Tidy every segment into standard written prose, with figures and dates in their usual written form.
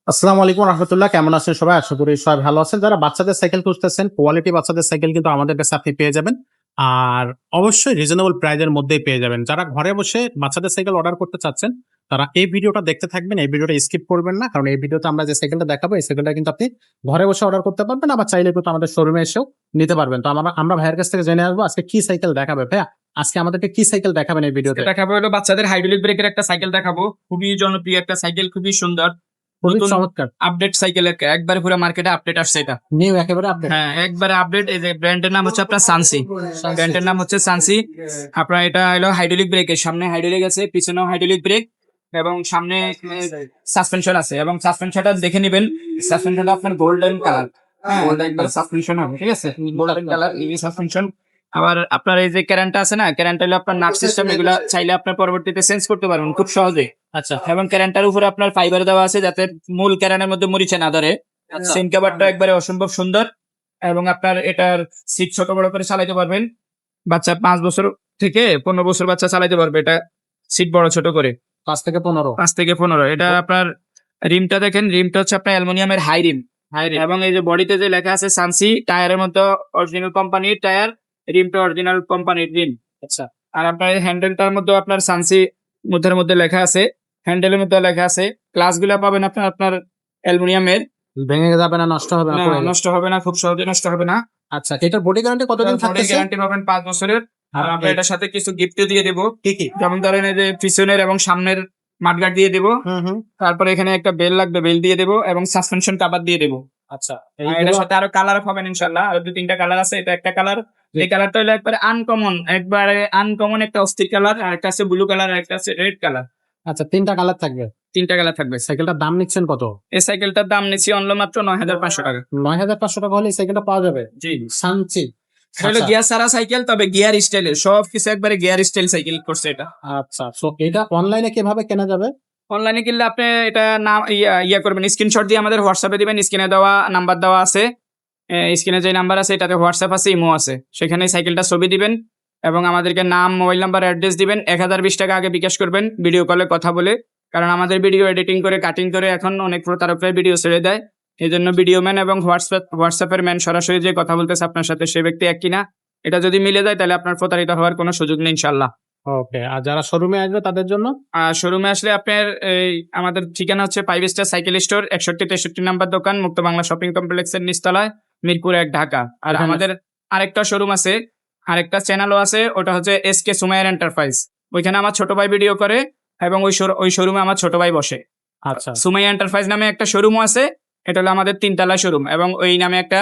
আসসালামু আলাইকুম রহমতুল্লাহ, কেমন আছেন সবাই? আশা করি সবাই ভালো আছেন। যারা বাচ্চাদের সাইকেল খুঁজতেছেন, কোয়ালিটি বাচ্চাদের সাইকেল কিন্তু আমাদের কাছে আপনি পেয়ে যাবেন। আর অবশ্যই রিজনেবল প্রাইজের মধ্যেই পেয়ে যাবেন। যারা ঘরে বসে বাচ্চাদের সাইকেল অর্ডার করতে চাচ্ছেন, তারা এই ভিডিওটা দেখতে থাকবেন। এই ভিডিওটা স্কিপ করবেন না, কারণ এই ভিডিওতে আমরা যে সাইকেলটা দেখাবো, এই সাইকেলটা কিন্তু আপনি ঘরে বসে অর্ডার করতে পারবেন, আবার চাইলে কিন্তু আমাদের শোরুমে এসেও নিতে পারবেন। তো আমরা ভাইয়ের কাছ থেকে জেনে আসবো আজকে কি সাইকেল দেখাবে। ভাইয়া, আজকে আমাদেরকে কি সাইকেল দেখাবেন এই ভিডিওতে? দেখাবো হলো বাচ্চাদের হাইড্রোলিক ব্রেকের একটা সাইকেল দেখাবো। খুবই জনপ্রিয় একটা সাইকেল, খুবই সুন্দর, খুবই নতুন চমৎকার, আপডেট সাইকেল। একবারে পুরো মার্কেটে আপডেট আসছে এটা। নিউ একেবারে আপডেট। হ্যাঁ, একবারে আপডেট। এই যে ব্র্যান্ডের নাম হচ্ছে আপনার সানসি। ব্র্যান্ডের নাম হচ্ছে সানসি। আপনার এটা হলো হাইড্রোলিক ব্রেকের, সামনে হাইড্রোলিক আছে, পিছনেও হাইড্রোলিক ব্রেক, এবং সামনে সাসপেনশন আছে। এবং সাসপেনশনটা দেখে নেবেন, সাসপেনশনটা আপনার golden colour. Golden colour suspension হবে, ঠিক আছে? Golden colour EV suspension. আবার আপনার এই যে ক্যারেন্টা আছে না, ক্যারেন্টা হলো আপনার নাট সিস্টেম। এগুলা চাইলে আপনার পরবর্তীতে চেঞ্জ করতে পারবেন খুব সহজে। আচ্ছা, এবং ক্যারেন্টার উপরে আপনার ফাইবার দেওয়া আছে, যাতে মূল ক্যারেনের মধ্যে মরিচে না ধরে। সিম কাভারটা একবারে অসম্ভব সুন্দর। এবং আপনার এটার সিট ছোট বড় করে চালাতে পারবেন। বাচ্চা 5 বছর থেকে 15 বছর বাচ্চা চালাতে পারবে এটা, সিট বড় ছোট করে। 5 থেকে 15। 5 থেকে 15। এটা আপনার রিমটা দেখেন, রিমটা হচ্ছে আপনার অ্যালুমিনিয়ামের হাই রিম। এবং এই যে বডিতে যে লেখা আছে সানসি, টায়ারের মধ্যে অরিজিনাল কোম্পানির টায়ার, রিমটা অরিজিনাল কোম্পানির রিম। আচ্ছা, আর আপনার হ্যান্ডেলটার মধ্যে আপনার সানসি মধ্যের মধ্যে লেখা আছে, হ্যান্ডেলের মধ্যে লেখা আছে। গ্লাস গুলা পাবেন আপনার আপনার অ্যালুমিনিয়ামের। ভেঙে যাবে না, নষ্ট হবে না, না, পড়ে গেলে? নষ্ট হবে না, খুব সহজে নষ্ট হবে না। আচ্ছা, এটার বডি গ্যারান্টি কতদিন থাকতেছে? গ্যারান্টি পাবেন 5 বছরের। আর আমরা এটার সাথে কিছু গিফটও দিয়ে দেবো। কি কি? যেমন ধরেন এই যে পিছনের এবং সামনের মাঠগার্ড দিয়ে দেবো। হুম। তারপরে এখানে একটা বেল লাগবে, বেল দিয়ে দেবো, এবং সাসপেনশন কভার দিয়ে দেবো। আচ্ছা, আর এটার সাথে আরো কালার পাবেন ইনশাল্লাহ। আরো 2-3টা কালার আছে, এটা একটা কালার। এই কালারটা হলো একবারে আনকমন একটা অস্থির কালার। আর একটা আছে ব্লু কালার, আর একটা আছে রেড কালার। আচ্ছা, 3টা কালার থাকবে। 3টা কালার থাকবে। সাইকেলটার দাম নিচ্ছেন কত? এই সাইকেলটার দাম নিচ্ছি অনলি মাত্র 9,500 টাকা। 9,500 টাকা হলে এই সাইকেলটা পাওয়া যাবে? জি। সানচি। এটা হলো গিয়ার ছাড়া সাইকেল, তবে গিয়ার স্টাইলের সবকিছু একবারে গিয়ার স্টাইল সাইকেল করছে এটা। আচ্ছা, সো এটা অনলাইনে কিভাবে কেনা যাবে? অনলাইনে কিনলে আপনি এটা নাম ইয়া করবেন, স্ক্রিনশট দিয়ে আমাদের হোয়াটসঅ্যাপে দিবেন। স্ক্রিনে দেওয়া নাম্বার দেওয়া আছে, স্ক্রিনে যে নাম্বার আছে এটাতে হোয়াটসঅ্যাপ আছে, ইমো আছে। সেখানে সাইকেলটা ছবি দিবেন এবং আমাদেরকে নাম, মোবাইল নাম্বার, অ্যাড্রেস দিবেন। 1,020 টাকা আগে বিকাশ করবেন ভিডিও কলে কথা বলে। কারণ আমাদের ভিডিও এডিটিং করে, কাটিং করে এখন অনেক প্রতারকরাই ভিডিও ছেড়ে দেয়। এই জন্য ভিডিও ম্যান এবং হোয়াটসঅ্যাপের ম্যান সরাসরি যে কথা বলতেছে আপনার সাথে, সে ব্যক্তি এক কিনা এটা যদি মিলে যায়, তাহলে আপনার প্রতারিত হওয়ার কোনো সুযোগ নেই ইনশাল্লাহ। ওকে, আর যারা শোরুমে আসবে তাদের জন্য? আর শোরুমে আসলে আপনার এই আমাদের ঠিকানা হচ্ছে 5 স্টার সাইকেল স্টোর, 61-63 নাম্বার দোকান, মুক্ত বাংলা শপিং কমপ্লেক্সের নিচতলায়, মিরপুর 1, ঢাকা। আর এখানে- আমাদের আরেকটা শোরুম আছে, আরেকটা চ্যানেলও আছে, ওটা হচ্ছে SK সুমাইয়ার এন্টারপ্রাইজ। ওইখানে আমার ছোট ভাই ভিডিও করে, এবং ওই শোরুমে আমার ছোট ভাই বসে। আচ্ছা, সুমাইয়া এন্টারপ্রাইজ নামে একটা শোরুমও আছে। এটা হলো আমাদের 3 তলা শোরুম, এবং ওই নামে একটা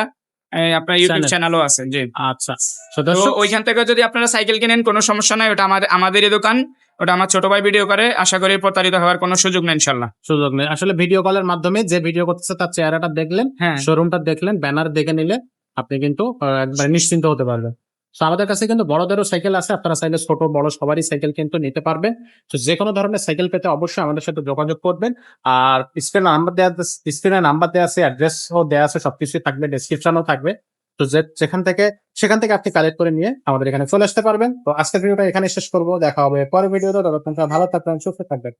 আপনার ইউটিউব Channel। চ্যানেলও আছে। জি। আচ্ছা। So তো দর্শক, ওইখান থেকে যদি আপনারা সাইকেল কিনেন, কোনো সমস্যা নাই, ওটা আমাদেরই দোকান। ওটা আমার ছোট ভাই ভিডিও করে। আশা করি প্রতারিত হওয়ার কোনো সুযোগ নেই ইনশাল্লাহ। সুযোগ নেই আসলে। ভিডিও কলের মাধ্যমে যে ভিডিও করতেছে তার চেহারাটা দেখলেন, হ্যাঁ। শোরুমটা দেখলেন, ব্যানার দেখে নিলে আপনি কিন্তু একবার নিশ্চিন্ত হতে পারবেন। তো আমাদের কাছে কিন্তু বড়দেরও সাইকেল আছে, আপনারা চাইলে ছোট বড় সবারই সাইকেল কিন্তু নিতে পারবেন। তো যে কোনো ধরনের সাইকেল পেতে অবশ্যই আমাদের সাথে যোগাযোগ করবেন। আর স্ক্রিনে নাম্বার দেওয়া আছে, অ্যাড্রেসও দেওয়া আছে, সবকিছুই থাকবে, ডেসক্রিপশনও থাকবে। তো সেখান থেকে আপনি কালেক্ট করে নিয়ে আমাদের এখানে চলে আসতে পারবেন। তো আজকের ভিডিওটা এখানে শেষ করবো, দেখা হবে পরের ভিডিওতে। ততক্ষণ ভালো থাকবেন, সুস্থ থাকবেন।